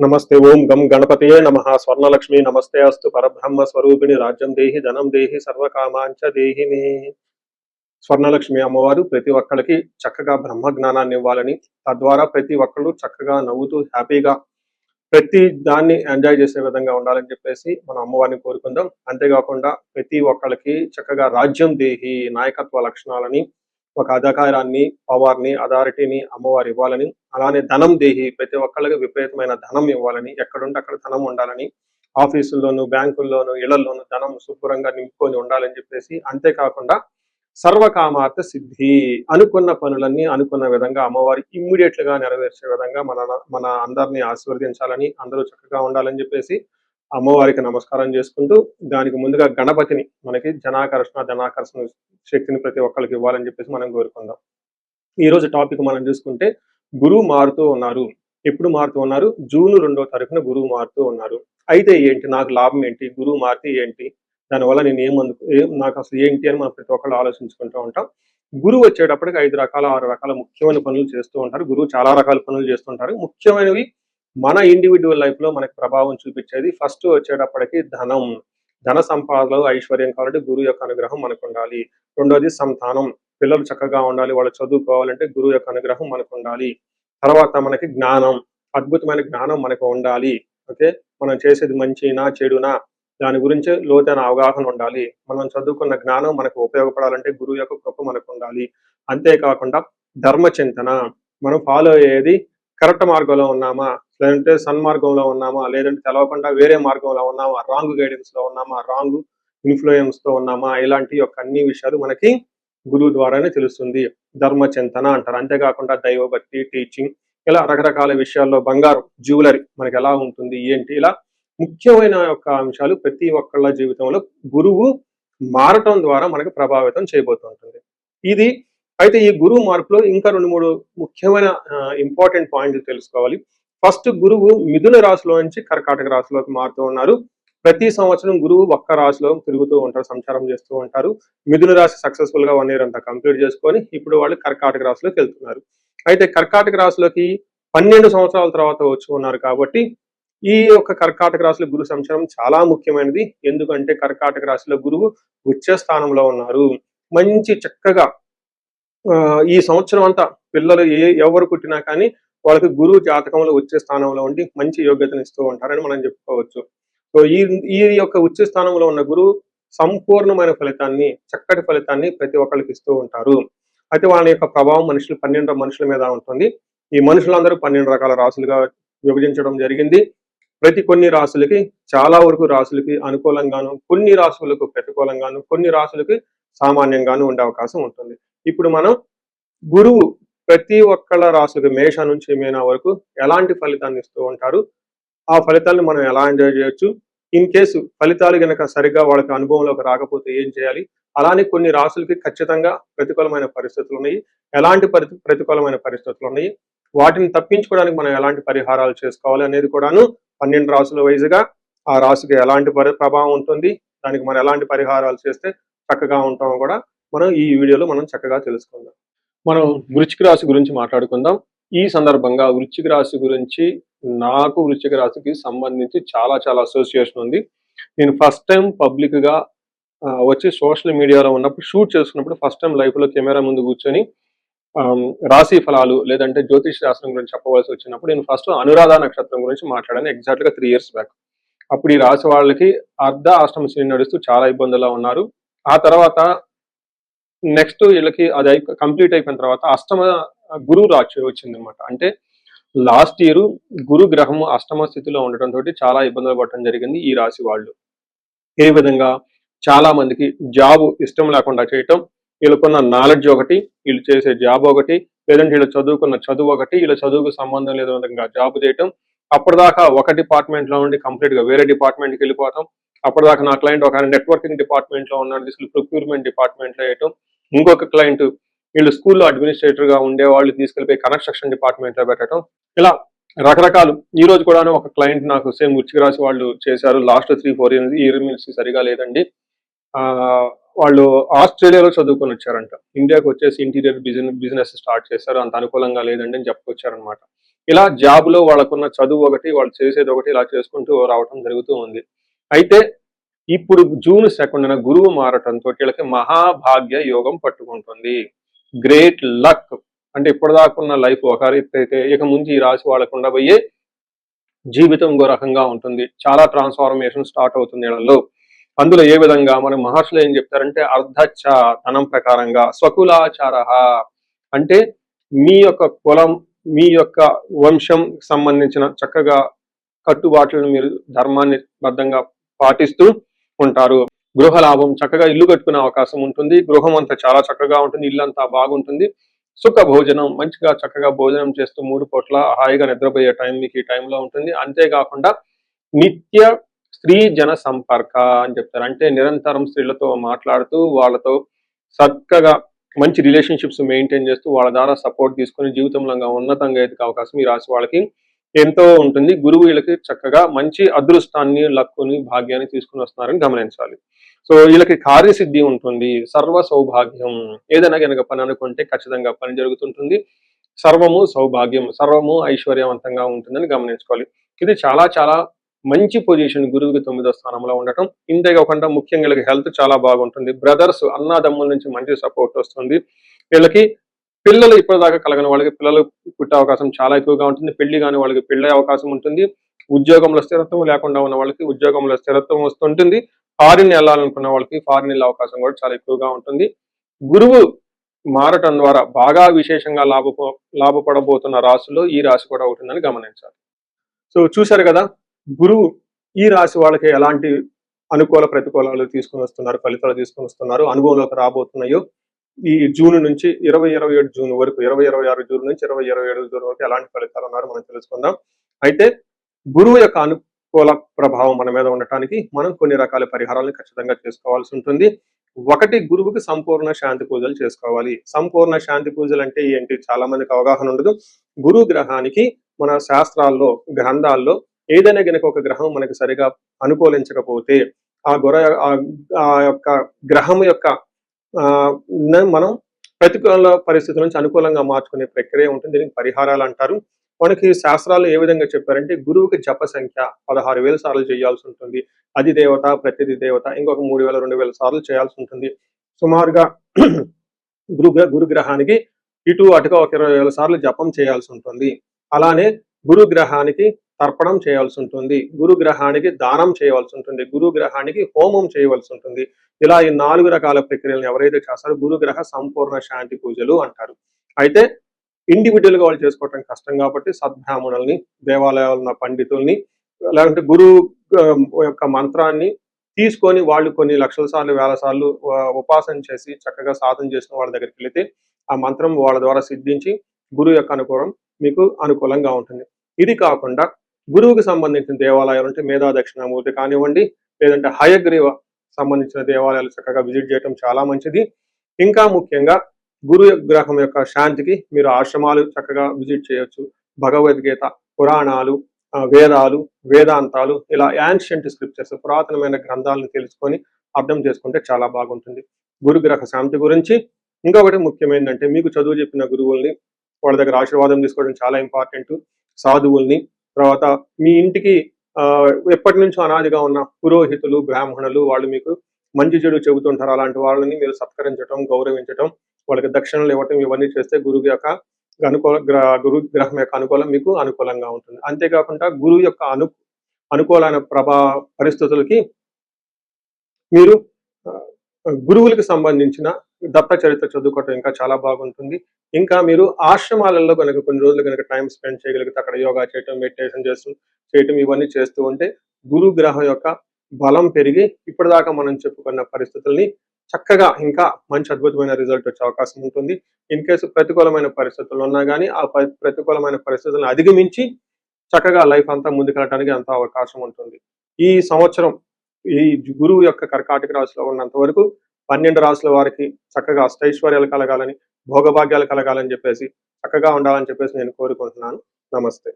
नमस्ते ओं गम गणपतये नमः स्वर्णलक्ष्मी नमस्ते अस्तु परब्रह्म स्वरूपिणी राज्యం దేహి ధనం దేహి సర్వకామాంచ దేహి మే స్వర్ణలక్ష్మి అమ్మవారు ప్రతి ఒక్కరికి చక్కగా బ్రహ్మ జ్ఞానాన్ని ఇవ్వాలని తద్వారా ప్రతి ఒక్కళ్ళు చక్కగా నవ్వుతూ హ్యాపీగా ప్రతి దాన్ని ఎంజాయ్ చేసే విధంగా ఉండాలని చెప్పేసి మనం అమ్మవారిని కోరుకుందాం. అంతేకాకుండా ప్రతి ఒక్కళ్ళకి చక్కగా రాజ్యం దేహి నాయకత్వ లక్షణాలని ఒక అధికారాన్ని పవర్ని అథారిటీని అమ్మవారు ఇవ్వాలని, అలానే ధనం దేహి ప్రతి ఒక్కళ్ళకి విపరీతమైన ధనం ఇవ్వాలని, ఎక్కడుంటే అక్కడ ధనం ఉండాలని, ఆఫీసుల్లోనూ బ్యాంకుల్లోనూ ఇళ్లలోనూ ధనం శుభ్రంగా నింపుకొని ఉండాలని చెప్పేసి, అంతేకాకుండా సర్వకామార్థ సిద్ధి అనుకున్న పనులన్నీ అనుకున్న విధంగా అమ్మవారి ఇమ్మీడియట్ గా నెరవేర్చే విధంగా మన అందరినీ ఆశీర్వదించాలని, అందరూ చక్కగా ఉండాలని చెప్పేసి అమ్మవారికి నమస్కారం చేసుకుంటూ, దానికి ముందుగా గణపతిని మనకి ధనాకర్షణ శక్తిని ప్రతి ఒక్కరికి ఇవ్వాలని చెప్పేసి మనం కోరుకుందాం. ఈ రోజు టాపిక్ మనం చూసుకుంటే గురువు మారుతూ ఉన్నారు. ఎప్పుడు మారుతూ ఉన్నారు? జూన్ 2వ తారీఖున గురువు మారుతూ ఉన్నారు. అయితే ఏంటి, నాకు లాభం ఏంటి, గురువు మారితే ఏంటి, దానివల్ల నేను నాకు అసలు ఏంటి అని మనం ప్రతి ఒక్కళ్ళు ఆలోచించుకుంటూ ఉంటాం. గురువు వచ్చేటప్పటికి 5 రకాల 6 రకాల ముఖ్యమైన పనులు చేస్తూ ఉంటారు. గురువు చాలా రకాల పనులు చేస్తుంటారు. ముఖ్యమైనవి మన ఇండివిడ్యువల్ లైఫ్ లో మనకి ప్రభావం చూపించేది ఫస్ట్ వచ్చేటప్పటికి ధనం. ధన సంపాదనలో ఐశ్వర్యం కావాలంటే గురువు యొక్క అనుగ్రహం మనకు ఉండాలి. రెండోది సంతానం, పిల్లలు చక్కగా ఉండాలి, వాళ్ళు చదువుకోవాలంటే గురువు యొక్క అనుగ్రహం మనకు ఉండాలి. తర్వాత మనకి జ్ఞానం, అద్భుతమైన జ్ఞానం మనకు ఉండాలి. ఓకే, మనం చేసేది మంచినా చెడునా దాని గురించి లోతైన అవగాహన ఉండాలి. మనం చదువుకున్న జ్ఞానం మనకు ఉపయోగపడాలంటే గురువు యొక్క కృప మనకు ఉండాలి. అంతేకాకుండా ధర్మచింతన, మనం ఫాలో అయ్యేది కరెక్ట్ మార్గంలో ఉన్నామా, లేదంటే సన్మార్గంలో ఉన్నామా, లేదంటే తెలవకుండా వేరే మార్గంలో ఉన్నామా, రాంగ్ గైడెన్స్ లో ఉన్నామా, రాంగ్ ఇన్ఫ్లుయెన్స్ తో ఉన్నామా, ఇలాంటి యొక్క అన్ని విషయాలు మనకి గురువు ద్వారానే తెలుస్తుంది. ధర్మచింతన అంటారు. అంతేకాకుండా దైవభక్తి, టీచింగ్, ఇలా రకరకాల విషయాల్లో బంగారం, జ్యువెలరీ మనకి ఎలా ఉంటుంది ఏంటి, ఇలా ముఖ్యమైన యొక్క అంశాలు ప్రతి ఒక్కళ్ళ జీవితంలో గురువు మారటం ద్వారా మనకు ప్రభావితం చేయబోతుంటుంది. ఇది అయితే ఈ గురువు మార్పులో ఇంకా 2-3 ముఖ్యమైన ఇంపార్టెంట్ పాయింట్లు తెలుసుకోవాలి. ఫస్ట్, గురువు మిథున రాశిలో నుంచి కర్కాటక రాశిలోకి మారుతూ ఉన్నారు. ప్రతి సంవత్సరం గురువు ఒక్క రాశిలో తిరుగుతూ ఉంటారు, సంచారం చేస్తూ ఉంటారు. మిథున రాశి సక్సెస్ఫుల్ గా 1 ఇయర్ అంతా కంప్లీట్ చేసుకొని ఇప్పుడు వాళ్ళు కర్కాటక రాశిలోకి వెళ్తున్నారు. అయితే కర్కాటక రాశిలోకి 12 సంవత్సరాల తర్వాత వచ్చి ఉన్నారు కాబట్టి ఈ యొక్క కర్కాటక రాశిలో గురు సంచారం చాలా ముఖ్యమైనది. ఎందుకంటే కర్కాటక రాశిలో గురువు ఉచ్చ స్థానంలో ఉన్నారు. మంచి చక్కగా ఈ సంవత్సరం అంతా పిల్లలు ఎవరు పుట్టినా కానీ వాళ్ళకి గురువు జాతకంలో వచ్చే స్థానంలో ఉండి మంచి యోగ్యతను ఇస్తూ ఉంటారని మనం చెప్పుకోవచ్చు. సో ఈ ఈ యొక్క ఉచ్చ స్థానంలో ఉన్న గురువు సంపూర్ణమైన ఫలితాన్ని, చక్కటి ఫలితాన్ని ప్రతి ఒక్కరికి ఇస్తూ ఉంటారు. అయితే వాళ్ళ యొక్క ప్రభావం 12 మనుషుల మీద ఉంటుంది. ఈ మనుషులందరూ 12 రకాల రాశులుగా విభజించడం జరిగింది. కొన్ని రాశులకి, చాలా వరకు రాశులకి అనుకూలంగాను, కొన్ని రాశులకు ప్రతికూలంగాను, కొన్ని రాశులకి సామాన్యంగాను ఉండే అవకాశం ఉంటుంది. ఇప్పుడు మనం గురువు ప్రతి ఒక్కళ్ళ రాశులకి మేష నుంచి మీన వరకు ఎలాంటి ఫలితాన్ని ఇస్తూ ఉంటారు, ఆ ఫలితాలను మనం ఎలా ఎంజాయ్ చేయొచ్చు, ఇన్ కేసు ఫలితాలు గనక సరిగ్గా వాళ్ళకి అనుభవంలోకి రాకపోతే ఏం చేయాలి, అలానే కొన్ని రాశులకి ఖచ్చితంగా ప్రతికూలమైన పరిస్థితులు ఉన్నాయి, ఎలాంటి ప్రతికూలమైన పరిస్థితులు ఉన్నాయి, వాటిని తప్పించుకోవడానికి మనం ఎలాంటి పరిహారాలు చేసుకోవాలి అనేది కూడాను 12 రాశుల వైజ్గా ఆ రాశికి ఎలాంటి ప్రభావం ఉంటుంది, దానికి మనం ఎలాంటి పరిహారాలు చేస్తే చక్కగా ఉంటామో కూడా మనం ఈ వీడియోలో మనం చక్కగా తెలుసుకుందాం. మనం వృశ్చిక రాశి గురించి మాట్లాడుకుందాం. ఈ సందర్భంగా వృశ్చిక రాశి గురించి, నాకు వృశ్చిక రాశికి సంబంధించి చాలా చాలా అసోసియేషన్ ఉంది. నేను ఫస్ట్ టైం పబ్లిక్ గా వచ్చి సోషల్ మీడియాలో ఉన్నప్పుడు షూట్ చేసుకున్నప్పుడు ఫస్ట్ టైం లైఫ్ లో కెమెరా ముందు కూర్చొని రాశి ఫలాలు లేదంటే జ్యోతిష్ శాస్త్రం గురించి చెప్పవలసి వచ్చినప్పుడు నేను ఫస్ట్ అనురాధ నక్షత్రం గురించి మాట్లాడాను, ఎగ్జాక్ట్ గా 3 years బ్యాక్. అప్పుడు ఈ రాశి వాళ్ళకి అర్ధ అష్టమ శని నడుస్తూ చాలా ఇబ్బందుల్లో ఉన్నారు. ఆ తర్వాత నెక్స్ట్ వీళ్ళకి అది కంప్లీట్ అయిపోయిన తర్వాత అష్టమ గురువు రాశి వచ్చింది అనమాట. అంటే లాస్ట్ ఇయర్ గురు గ్రహం అష్టమ స్థితిలో ఉండటం తోటి చాలా ఇబ్బందులు పడటం జరిగింది ఈ రాశి వాళ్ళు. ఏ విధంగా, చాలా మందికి జాబ్ ఇష్టం లేకుండా చేయటం, వీళ్ళకున్న నాలెడ్జ్ ఒకటి, వీళ్ళు చేసే జాబ్ ఒకటి, లేదంటే వీళ్ళు చదువుకున్న చదువు ఒకటి, వీళ్ళ చదువుకు సంబంధం లేని విధంగా జాబ్ చేయటం, అప్పటిదాకా ఒక డిపార్ట్మెంట్ లో ఉండి కంప్లీట్ గా వేరే డిపార్ట్మెంట్కి వెళ్ళిపోవటం, అప్పటిదాకా నా క్లయింట్ ఒక నెట్వర్కింగ్ డిపార్ట్మెంట్ లో ఉన్నాడు, తీసుకెళ్ళి ప్రొక్యూర్మెంట్ డిపార్ట్మెంట్ లో వేయటం, ఇంకొక క్లయింట్ వీళ్ళు స్కూల్లో అడ్మినిస్ట్రేటర్ గా ఉండే వాళ్ళు తీసుకెళ్ళిపోయి కన్స్ట్రక్షన్ డిపార్ట్మెంట్ లో పెట్టడం, ఇలా రకరకాలు. ఈ రోజు కూడా ఒక క్లయింట్ నాకు సేమ్ వృశ్చిక రాశి వాళ్ళు చేశారు. లాస్ట్ 3-4 ఇయర్స్ సరిగా లేదండి, వాళ్ళు ఆస్ట్రేలియాలో చదువుకొని వచ్చారంట, ఇండియాకి వచ్చేసి ఇంటీరియర్ బిజినెస్ స్టార్ట్ చేశారు, అంత అనుకూలంగా లేదండి అని చెప్పుకొచ్చారనమాట. ఇలా జాబ్లో వాళ్ళకున్న చదువు ఒకటి, వాళ్ళు చేసేది ఒకటి, ఇలా చేసుకుంటూ రావటం జరుగుతూ ఉంది. అయితే ఇప్పుడు జూన్ 2న గురువు మారటంతో వీళ్ళకి మహాభాగ్య యోగం పట్టుకుంటుంది. Great luck. అంటే ఇప్పటిదాకా ఉన్న లైఫ్ ఒక రీతి, ఇక ముందు ఈ రాశి వాళ్ళకు ఉండబోయే జీవితం ఇంకో రకంగా ఉంటుంది. చాలా ట్రాన్స్ఫార్మేషన్ స్టార్ట్ అవుతుంది వీళ్ళలో. అందులో ఏ విధంగా మన మహర్షులు ఏం చెప్తారంటే అర్ధచ్చ ధనం ప్రకారంగా, స్వకులాచార అంటే మీ యొక్క కులం, మీ యొక్క వంశం సంబంధించిన చక్కగా కట్టుబాట్లను మీరు ధర్మాన్ని బద్ధంగా పాటిస్తూ ఉంటారు. గృహ లాభం, చక్కగా ఇల్లు కట్టుకునే అవకాశం ఉంటుంది. గృహం అంతా చాలా చక్కగా ఉంటుంది, ఇల్లు అంతా బాగుంటుంది. సుఖ భోజనం, మంచిగా చక్కగా భోజనం చేస్తూ 3 పూట్ల హాయిగా నిద్రపోయే టైం మీకు ఈ టైంలో ఉంటుంది. అంతేకాకుండా నిత్య స్త్రీ జన సంపర్క అని చెప్తారు. అంటే నిరంతరం స్త్రీలతో మాట్లాడుతూ వాళ్ళతో చక్కగా మంచి రిలేషన్షిప్స్ మెయింటైన్ చేస్తూ వాళ్ళ ద్వారా సపోర్ట్ తీసుకొని జీవితంలో ఉన్నతంగా ఎదిగే అవకాశం ఈ రాశి వాళ్ళకి ఎంతో ఉంటుంది. గురువు వీళ్ళకి చక్కగా మంచి అదృష్టాన్ని, లక్కుని, భాగ్యాన్ని తీసుకుని వస్తున్నారని గమనించాలి. సో వీళ్ళకి కార్యసిద్ధి ఉంటుంది, సర్వ సౌభాగ్యం. ఏదైనా కనుక పని అనుకుంటే ఖచ్చితంగా పని జరుగుతుంటుంది. సర్వము సౌభాగ్యం, సర్వము ఐశ్వర్యవంతంగా ఉంటుందని గమనించుకోవాలి. ఇది చాలా చాలా మంచి పొజిషన్ గురువుకి 9వ స్థానంలో ఉండటం. ఇంతేకాకుండా ముఖ్యంగా వీళ్ళకి హెల్త్ చాలా బాగుంటుంది. బ్రదర్స్, అన్నదమ్ముల నుంచి మంచి సపోర్ట్ వస్తుంది. వీళ్ళకి పిల్లలు ఇప్పటిదాకా కలగని వాళ్ళకి పిల్లలు పుట్టే అవకాశం చాలా ఎక్కువగా ఉంటుంది. పెళ్లి కాని వాళ్ళకి పెళ్ళే అవకాశం ఉంటుంది. ఉద్యోగంలో స్థిరత్వం లేకుండా ఉన్న వాళ్ళకి ఉద్యోగంలో స్థిరత్వం వస్తుంటుంది. ఫారిన్ వెళ్ళాలనుకున్న వాళ్ళకి ఫారిన్ వెళ్ళే అవకాశం కూడా చాలా ఎక్కువగా ఉంటుంది. గురువు మారటం ద్వారా బాగా విశేషంగా లాభపడబోతున్న రాశుల్లో ఈ రాశి కూడా ఉంటుందని గమనించాలి. సో చూశారు కదా, గురువు ఈ రాశి వాళ్ళకి ఎలాంటి అనుకూల ప్రతికూలాలు తీసుకుని వస్తున్నారు, ఫలితాలు తీసుకుని వస్తున్నారు, అనుభవంలోకి రాబోతున్నాయో ఈ జూన్ నుంచి 2027 జూన్ వరకు, 2026 జూన్ నుంచి 2027 జూన్ వరకు ఎలాంటి ఫలితాలు ఉన్నారో మనం తెలుసుకుందాం. అయితే గురువు యొక్క అనుకూల ప్రభావం మన మీద ఉండటానికి మనం కొన్ని రకాల పరిహారాలను ఖచ్చితంగా చేసుకోవాల్సి ఉంటుంది. ఒకటి, గురువుకి సంపూర్ణ శాంతి పూజలు చేసుకోవాలి. సంపూర్ణ శాంతి పూజలు అంటే ఏంటి, చాలా మందికి అవగాహన ఉండదు. గురు గ్రహానికి మన శాస్త్రాల్లో, గ్రంథాల్లో ఏదైనా గనక ఒక గ్రహం మనకి సరిగా అనుకూలించకపోతే ఆ యొక్క గ్రహం యొక్క మనం ప్రతికూల పరిస్థితుల నుంచి అనుకూలంగా మార్చుకునే ప్రక్రియ ఉంటుంది. దీనికి పరిహారాలు అంటారు. మనకి శాస్త్రాలు ఏ విధంగా చెప్పారంటే గురువుకి జప సంఖ్య 16,000 సార్లు చేయాల్సి ఉంటుంది. అధిదేవత, ప్రతిది దేవత ఇంకొక 3,000, 2,000 సార్లు చేయాల్సి ఉంటుంది. సుమారుగా గురుగ్రహానికి ఇటు అటుగా ఒక 20,000 సార్లు జపం చేయాల్సి ఉంటుంది. అలానే గురుగ్రహానికి తర్పణం చేయాల్సి ఉంటుంది. గురుగ్రహానికి దానం చేయవలసి ఉంటుంది. గురుగ్రహానికి హోమం చేయవలసి ఉంటుంది. ఇలా ఈ 4 రకాల ప్రక్రియలను ఎవరైతే చేస్తారో గురుగ్రహ సంపూర్ణ శాంతి పూజలు అంటారు. అయితే ఇండివిజువల్ గా వాళ్ళు చేసుకోవటం కష్టం కాబట్టి సద్బ్రాహ్మణుల్ని, దేవాలయాల్లో ఉన్న పండితుల్ని, లేదంటే గురువు యొక్క మంత్రాన్ని తీసుకొని వాళ్ళు కొన్ని లక్షల సార్లు, వేల సార్లు ఉపాసన చేసి చక్కగా సాధన చేసిన వాళ్ళ దగ్గరికి వెళితే ఆ మంత్రం వాళ్ళ ద్వారా సిద్ధించి గురువు యొక్క అనుకూలం మీకు అనుకూలంగా ఉంటుంది. ఇది కాకుండా గురువుకి సంబంధించిన దేవాలయాలు అంటే మేధా దక్షిణామూర్తి కానివ్వండి, లేదంటే హయగ్రీవ సంబంధించిన దేవాలయాలు చక్కగా విజిట్ చేయడం చాలా మంచిది. ఇంకా ముఖ్యంగా గురు గ్రహం యొక్క శాంతికి మీరు ఆశ్రమాలు చక్కగా విజిట్ చేయొచ్చు. భగవద్గీత, పురాణాలు, వేదాలు, వేదాంతాలు, ఇలా యాన్షియంట్ స్క్రిప్చర్స్, పురాతనమైన గ్రంథాలను తెలుసుకొని అర్థం చేసుకుంటే చాలా బాగుంటుంది. గురుగ్రహ శాంతి గురించి ఇంకొకటి ముఖ్యమైనదంటే మీకు చదువు చెప్పిన గురువుల్ని వాళ్ళ దగ్గర ఆశీర్వాదం తీసుకోవడం చాలా ఇంపార్టెంట్. సాధువుల్ని, తర్వాత మీ ఇంటికి ఎప్పటి నుంచో అనాదిగా ఉన్న పురోహితులు, బ్రాహ్మణులు, వాళ్ళు మీకు మంచి చెడు చెబుతుంటారు. అలాంటి వాళ్ళని మీరు సత్కరించడం, గౌరవించడం, వాళ్ళకి దక్షిణలు ఇవ్వటం, ఇవన్నీ చేస్తే గురువు యొక్క గురు గ్రహం యొక్క అనుకూలం మీకు అనుకూలంగా ఉంటుంది. అంతేకాకుండా గురువు యొక్క అనుకూలమైన పరిస్థితులకి మీరు గురువులకు సంబంధించిన దత్త చరిత్ర చదువుకోవటం ఇంకా చాలా బాగుంటుంది. ఇంకా మీరు ఆశ్రమాలలో కనుక కొన్ని రోజులు కనుక టైం స్పెండ్ చేయగలిగితే అక్కడ యోగా చేయటం, మెడిటేషన్ చేయటం ఇవన్నీ చేస్తూ ఉంటే గురు గ్రహం యొక్క బలం పెరిగి ఇప్పటిదాకా మనం చెప్పుకున్న పరిస్థితుల్ని చక్కగా ఇంకా మంచి అద్భుతమైన రిజల్ట్ వచ్చే అవకాశం ఉంటుంది. ఇన్ కేసు ప్రతికూలమైన పరిస్థితులు ఉన్నా కానీ ఆ ప్రతికూలమైన పరిస్థితులను అధిగమించి చక్కగా లైఫ్ అంతా ముందుకెళ్ళడానికి అంత అవకాశం ఉంటుంది. ఈ సంవత్సరం ఈ గురువు యొక్క కర్కాటక రాశిలో ఉన్నంత వరకు 12 రాశుల వారికి చక్కగా అష్టైశ్వర్యాలు కలగాలని, భోగభాగ్యాలు కలగాలని చెప్పేసి, చక్కగా ఉండాలని చెప్పేసి నేను కోరుకుంటున్నాను. నమస్తే.